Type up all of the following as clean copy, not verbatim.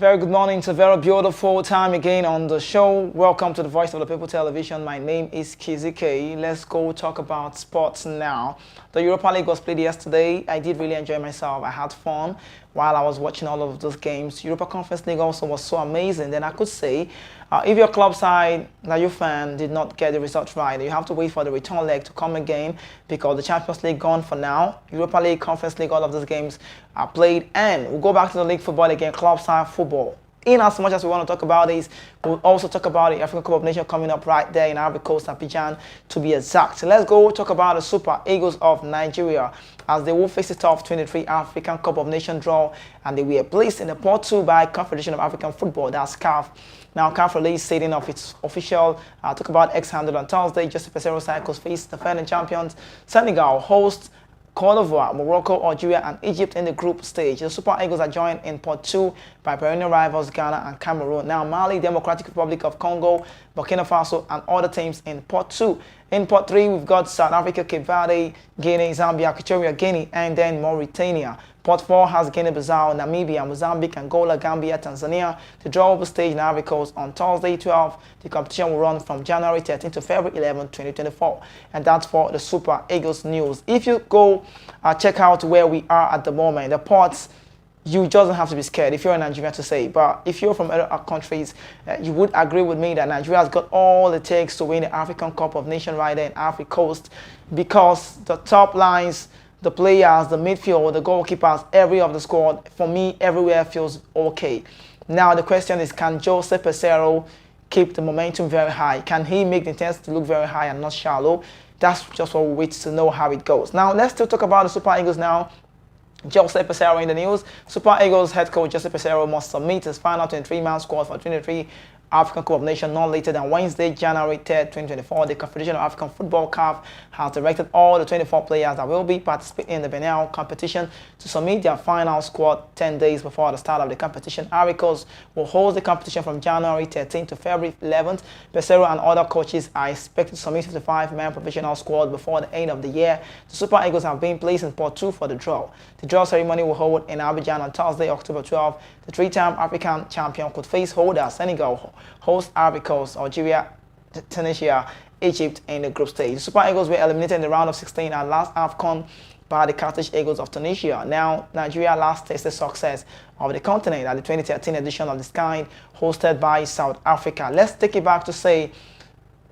Very good morning. It's a very beautiful time again on the show. Welcome to the Voice of the People Television. My name is Kizike. Let's go talk about sports now. The Europa League was played yesterday. I did really enjoy myself. I had fun while I was watching all of those games. Europa Conference League also was so amazing. Then I could say, if your club side that you fan did not get the result right, you have to wait for the return leg to come again because the Champions League gone for now. Europa League, Conference League, all of those games are played, and we'll go back to the league football again, club side football. In as much as we want to talk about this, we'll also talk about the African Cup of Nations coming up right there in Ivory Coast, Abidjan, to be exact. So let's go talk about the Super Eagles of Nigeria as they will face the top 23 African Cup of Nations draw, and they were placed in the pot 2 by Confederation of African Football, that's CAF. Now, CAF released stating of its official talk about X-handed on Thursday. Joseph Peseiro Cycles face defending champions Senegal, hosts Cote d'Ivoire, Morocco, Algeria, and Egypt in the group stage. The Super Eagles are joined in pot 2 by perennial rivals Ghana and Cameroon. Now, Mali, Democratic Republic of Congo, Burkina Faso, and other teams in pot 2. In pot 3, we've got South Africa, Cape Verde, Guinea, Zambia, Equatorial Guinea, and then Mauritania. Pot 4 has Guinea-Bissau, Namibia, Mozambique, Angola, Gambia, Tanzania. The draw will stage in Ivory Coast on Thursday 12. The competition will run from January 13 to February 11, 2024. And that's for the Super Eagles news. If you go check out where we are at the moment, the pots, you just don't have to be scared if you're in Nigeria to say. But if you're from other countries, you would agree with me that Nigeria has got all it takes to win the African Cup of Nations right there in Ivory Coast, because the top lines, the players, the midfield, the goalkeepers, every of the squad, for me, everywhere feels okay. Now, the question is, can Joseph Peseiro keep the momentum very high? Can he make the intensity look very high and not shallow? That's just what we wait to know how it goes. Now, let's still talk about the Super Eagles now. Joseph Peseiro in the news. Super Eagles head coach Joseph Peseiro must submit his final 23-man squad for 23 African Cup of Nations not later than Wednesday, January 3rd, 2024. The Confederation of African Football CAF has directed all the 24 players that will be participating in the Benel competition to submit their final squad 10 days before the start of the competition. Ivory Coast will host the competition from January 13th to February 11th. Peseiro and other coaches are expected to submit 55-man professional squad before the end of the year. The Super Eagles have been placed in pot 2 for the draw. The draw ceremony will hold in Abidjan on Thursday, October 12th. The three-time African champion could face holder Senegal, host Ivory Coast, Algeria, Tunisia, Egypt in the group stage. The Super Eagles were eliminated in the round of 16 at last AFCON by the Carthage Eagles of Tunisia. Now, Nigeria last tasted success of the continent at the 2013 edition of this kind, hosted by South Africa. Let's take it back to say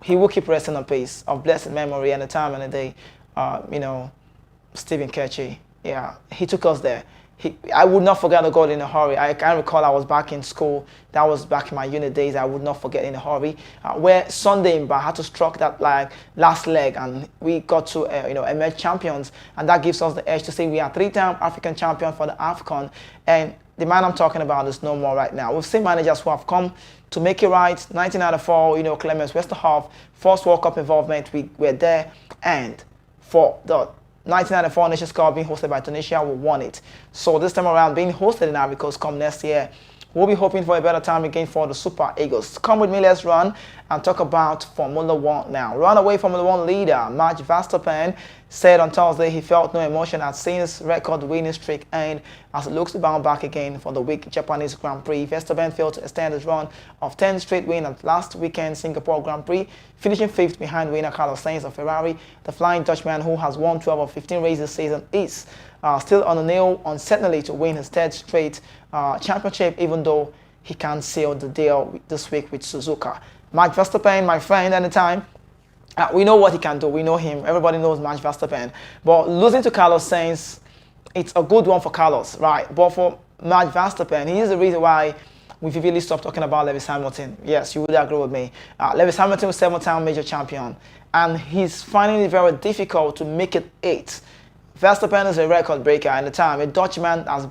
he will keep resting on pace of blessed memory and the time and the day. Stephen Kechi, yeah, he took us there. I would not forget the goal in a hurry. I can recall I was back in school. That was back in my unit days. I would not forget in a hurry. Where Sunday Mba had to struck that last leg, and we got to emerge champions, and that gives us the edge to say we are three-time African champion for the AFCON. And the man I'm talking about is no more right now. We've seen managers who have come to make it right. 1994, Clemens Westerhoff, first World Cup involvement, we were there, and for the 1994 Nations Cup being hosted by Tunisia, we won it. So this time around, being hosted in Ivory Coast come next year, we'll be hoping for a better time again for the Super Eagles. Come with me, let's run and talk about Formula 1 now. Runaway Formula 1 leader Max Verstappen said on Thursday he felt no emotion at seeing his record-winning streak end as he looks to bounce back again for the week Japanese Grand Prix. Verstappen failed to extend his run of 10 straight wins at last weekend's Singapore Grand Prix, finishing 5th behind winner Carlos Sainz of Ferrari. The Flying Dutchman, who has won 12 of 15 races this season, is still on the nail, uncertainly, to win his 3rd straight championship, even though he can't seal the deal this week with Suzuka. Max Verstappen, my friend at the time, we know what he can do. We know him. Everybody knows Max Verstappen. But losing to Carlos Sainz, it's a good one for Carlos, right? But for Max Verstappen, he is the reason why we vividly stopped talking about Lewis Hamilton. Yes, you would agree with me. Lewis Hamilton was 7-time major champion, and he's finding it very difficult to make it 8. Verstappen is a record breaker at the time. A Dutchman has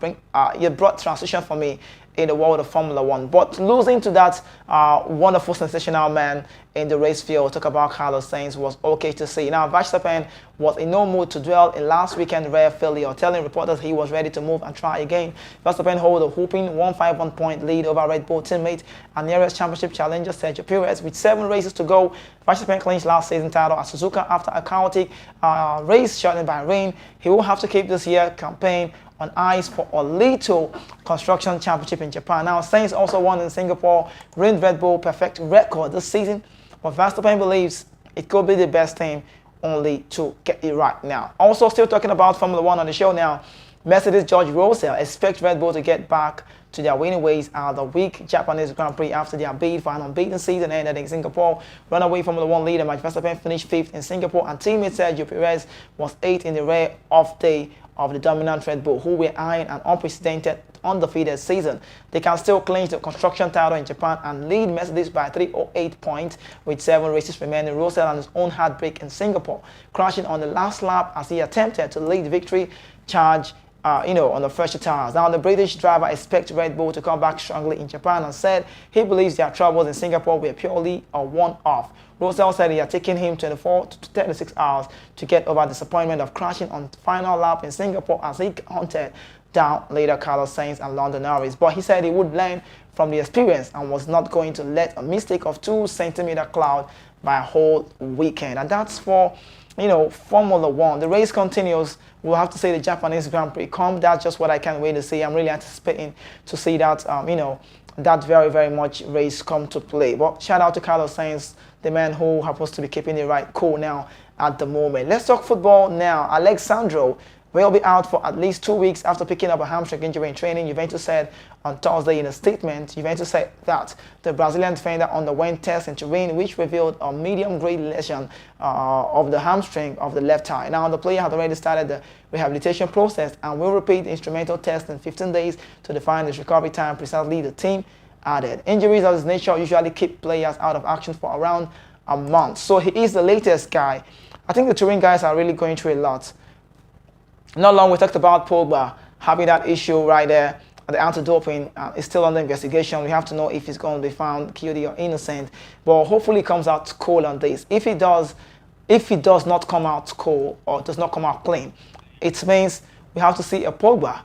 brought transition for me in the world of Formula 1. But losing to that wonderful, sensational man in the race field, talk about Carlos Sainz, was okay to see. Now, Verstappen was in no mood to dwell in last weekend's rare failure, telling reporters he was ready to move and try again. Verstappen hold a whooping 151-point lead over Red Bull teammate and nearest championship challenger Sergio Perez. With 7 races to go, Verstappen clinched last season title at Suzuka after a chaotic race shortened by rain. He will have to keep this year's campaign on ice for a little construction championship in Japan. Now, Saints also won in Singapore, ruined Red Bull perfect record this season, but Verstappen believes it could be the best team only to get it right now. Also, still talking about Formula One on the show now, Mercedes George Russell expects Red Bull to get back to their winning ways at the week Japanese Grand Prix after their bid for an unbeaten season ended in Singapore. Runaway Formula One leader Max Verstappen finished 5th in Singapore, and teammate Sergio Perez was 8th in the rare off day of the dominant Red Bull, who were eyeing an unprecedented undefeated season. They can still clinch the construction title in Japan and lead Mercedes by 308 points with 7 races remaining. Russell on his own heartbreak in Singapore, crashing on the last lap as he attempted to lead the victory charge on the first tires. Now, the British driver expects Red Bull to come back strongly in Japan and said he believes their troubles in Singapore were purely a one-off. Russell said it had taken him 24 to 36 hours to get over the disappointment of crashing on the final lap in Singapore as he hunted down later Carlos Sainz and Lando Norris. But he said he would learn from the experience and was not going to let a mistake of 2-centimeter cloud by a whole weekend. And that's for Formula One. The race continues. We'll have to say the Japanese Grand Prix come. That's just what I can't wait to see. I'm really anticipating to see that, that very, very much race come to play. But shout out to Carlos Sainz, the man who happens to be keeping it right cool now at the moment. Let's talk football now. Alexandro will be out for at least 2 weeks after picking up a hamstring injury in training. Juventus said on Thursday in a statement. Juventus said that the Brazilian defender underwent tests in Turin, which revealed a medium-grade lesion of the hamstring of the left thigh. Now, the player had already started the rehabilitation process and will repeat the instrumental test in 15 days to define his recovery time. Precisely, the team added. Injuries of this nature usually keep players out of action for around a month. So he is the latest guy. I think the Turin guys are really going through a lot. Not long we talked about Pogba having that issue right there. The anti-doping is still under investigation. We have to know if he's going to be found guilty or innocent. But hopefully he comes out cool on this. If he does not come out cool or does not come out clean, it means we have to see a Pogba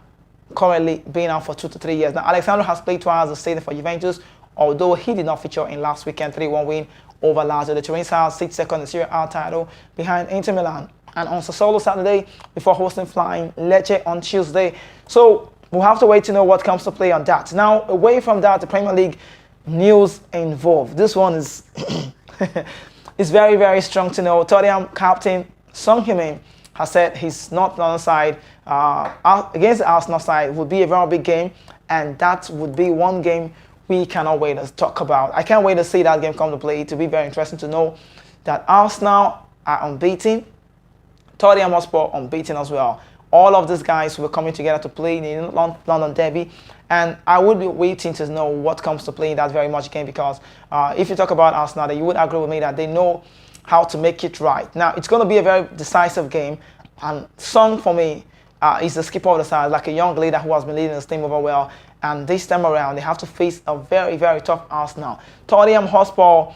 currently being out for 2 to 3 years. Now, Alexandro has played twice this season for Juventus, although he did not feature in last weekend 3-1 win over Lazio. The Turin side sits second in the Serie A title behind Inter Milan and on Sassuolo Saturday before hosting Flying Lecce on Tuesday. So we'll have to wait to know what comes to play on that. Now, away from that, the Premier League news involved. This one is is very, very strong to know. Tottenham captain Son Heung-min has said he's not on the side against the Arsenal side. It would be a very big game, and that would be one game we cannot wait to talk about. I can't wait to see that game come to play. It will be very interesting to know that Arsenal are unbeaten, Tottenham Hotspur unbeaten as well. All of these guys were coming together to play in the London Derby, and I would be waiting to know what comes to play in that very much game, because if you talk about Arsenal, you would agree with me that they know how to make it right. Now, it's going to be a very decisive game, and Son, for me, is the skipper of the side, like a young leader who has been leading his team over well. And this time around, they have to face a very, very tough Arsenal. Tottenham Hotspur,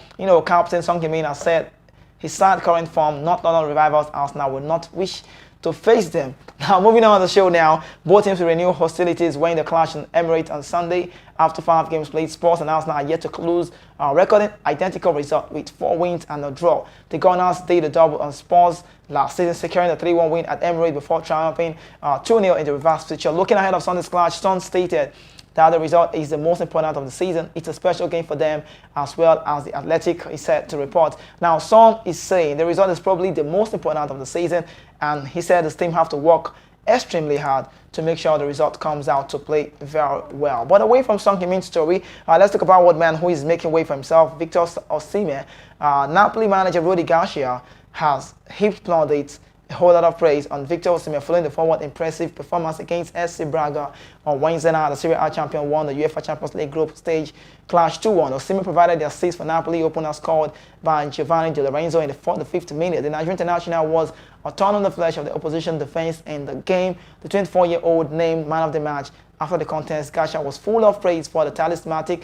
captain Son Heung-min has said his side current form, not London Revivals Arsenal, will not wish to face them. Now, moving on to the show now, both teams will renew hostilities when the clash in Emirates on Sunday. After 5 games played, Spurs and Arsenal are yet to lose a recording identical result with 4 wins and a draw. The Gunners did a double on Spurs last season, securing a 3-1 win at Emirates before triumphing 2-0 in the reverse fixture. Looking ahead of Sunday's clash, Son stated that the result is the most important of the season. It's a special game for them as well as the Athletic, he said to report. Now, Son is saying the result is probably the most important of the season, and he said his team have to work extremely hard to make sure the result comes out to play very well. But away from Son Heung-min's story, let's talk about one man who is making way for himself, Victor Osimhen. Napoli manager Rudi Garcia has heaped plaudits, a whole lot of praise on Victor Osimhen following the forward impressive performance against SC Braga on Wednesday night. The Serie A champion won the UEFA Champions League group stage clash 2-1. Osimhen provided the assist for Napoli, opener scored by Giovanni Di Lorenzo in the 5th minute. The Nigerian international was a thorn on the flesh of the opposition defense in the game. The 24-year-old named man of the match after the contest. Garcia was full of praise for the talismanic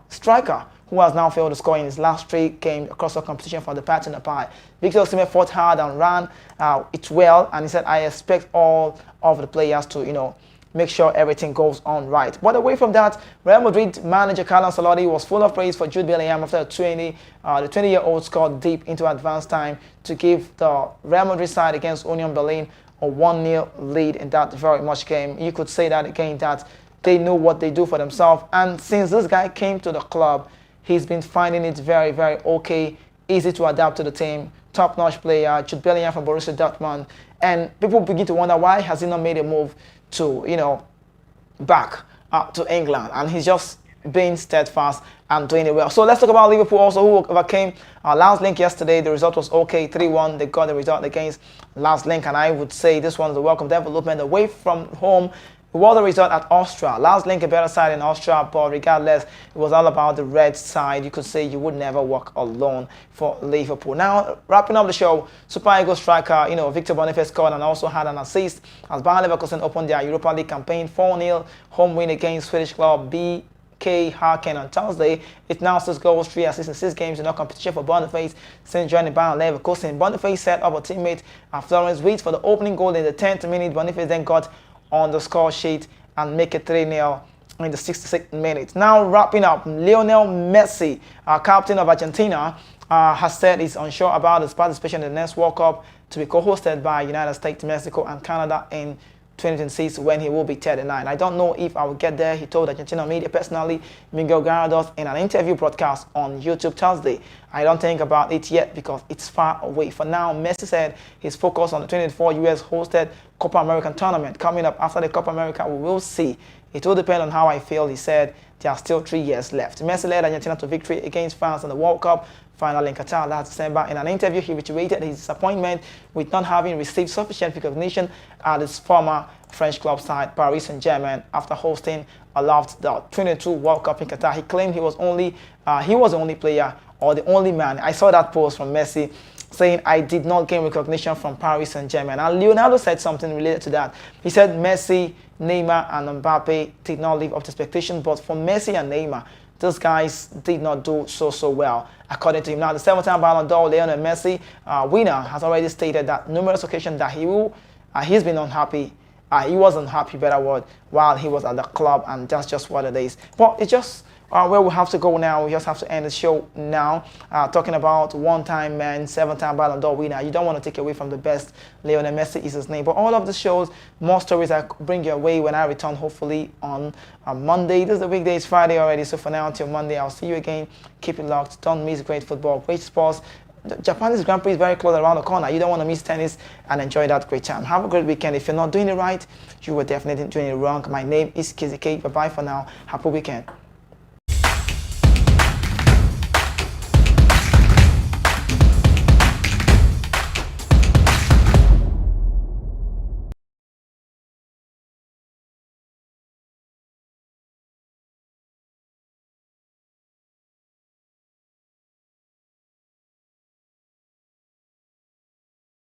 striker, who has now failed to score in his last 3 games across the competition for the Patten Pie. Victor Osimhen fought hard and ran it well, and he said, I expect all of the players to, make sure everything goes on right. But away from that, Real Madrid manager Carlo Ancelotti was full of praise for Jude Bellingham after the 20-year-old scored deep into advanced time to give the Real Madrid side against Union Berlin a 1-0 lead in that very much game. You could say that again, that they know what they do for themselves. And since this guy came to the club, he's been finding it very, very okay, easy to adapt to the team. Top-notch player, Jude Bellingham from Borussia Dortmund. And people begin to wonder, why has he not made a move to, back to England? And he's just being steadfast and doing it well. So let's talk about Liverpool also, who overcame Last Link yesterday. The result was okay, 3-1. They got the result against Last Link, and I would say this one's a welcome development away from home. It was the result at Austria. Last Link a better side in Austria, but regardless, it was all about the red side. You could say you would never walk alone for Liverpool. Now, wrapping up the show, Super Eagles striker, Victor Boniface scored and also had an assist as Bayer Leverkusen opened their Europa League campaign 4-0 home win against Swedish club BK Häcken on Thursday. It now 6 goals, 3 assists in 6 games in all competition for Boniface since joining Bayer Leverkusen. Boniface set up a teammate Florence Wietz for the opening goal in the 10th minute. Boniface then got on the score sheet and make it 3-0 in the 66th minute. Now wrapping up, Lionel Messi, captain of Argentina, has said he's unsure about his participation in the next World Cup to be co-hosted by United States, Mexico and Canada in 2026 when he will be 39. I don't know if I will get there, he told Argentina media personally, Miguel Garados, in an interview broadcast on YouTube Thursday. I don't think about it yet because it's far away. For now, Messi said he's focused on the 2024 US hosted Copa American tournament coming up. After the Copa America, we will see. It will depend on how I feel, he said. There are still 3 years left. Messi led Argentina to victory against France in the World Cup final in Qatar last December. In an interview, he reiterated his disappointment with not having received sufficient recognition at his former French club side, Paris Saint-Germain, after hosting aloft the 22 World Cup in Qatar. He claimed he was the only player or the only man. I saw that post from Messi saying, I did not gain recognition from Paris Saint-Germain. And Leonardo said something related to that. He said Messi, Neymar and Mbappe did not live up to expectations, but for Messi and Neymar, those guys did not do so well, according to him. Now, the 7-time Ballon d'Or Lionel Messi winner has already stated that numerous occasions that he's been unhappy. He was unhappy, better word, while he was at the club, and that's just what it is. But it's just where we have to go now. We just have to end the show now, talking about one-time man, 7-time Ballon d'Or winner. You don't want to take away from the best. Lionel Messi is his name. But all of the shows, more stories I bring your way when I return, hopefully on Monday. This is the weekday. It's Friday already. So for now, until Monday, I'll see you again. Keep it locked. Don't miss great football, great sports. The Japanese Grand Prix is very close around the corner. You don't want to miss tennis and enjoy that great time. Have a great weekend. If you're not doing it right, you were definitely doing it wrong. My name is Kizzy K. Bye-bye for now. Happy weekend.